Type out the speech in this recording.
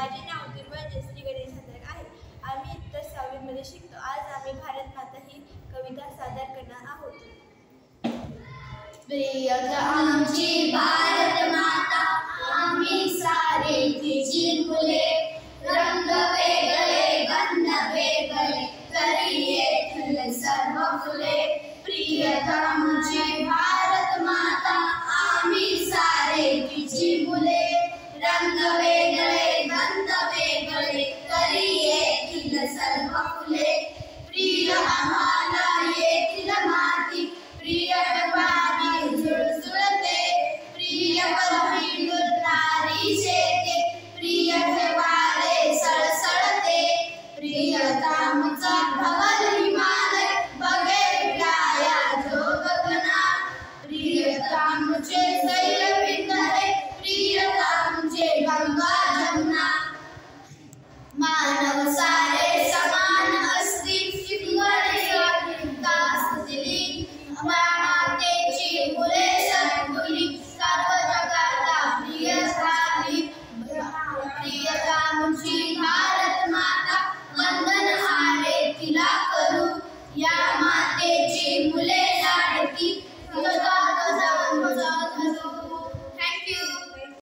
माझे नाव दुर्वा जयश्री गणेश हंद्रक आहे। आम्ही इयत्ता 6वी मध्ये शिकतो। आज आम्ही भारत माता ही कविता सादर करणार आहोत। प्रिय आमची भारत माता, आम्ही सारे तिची मुले, रंग वेगळे गंध वेगळे तरी येथील सर्व फुले। प्रिय आमची भारत माता, आम्ही सारे तिची मुले, रंग वेगळे गंध वेगळे तरी येथील सर्व फुले। प्रिय आम्हाला येथील माती, प्रिय पाणी झुळझुळते, प्रिय पल्लवी डुलणारी शेते, प्रिय वारे सळसळते। प्रियतमचा धवल हिमालय बघे विटाया जो गगना, प्रियतमचे सैल विंदरे, प्रियतमचे गंगा जमुना। मानव सारे समान असतील, दिली मातेची मुले सद्गुणी, सर्व जगाला प्रिय झाली। प्रियतमची भारत माता, वंदन हारे तिला करू, या मातेची मुले लाडकी।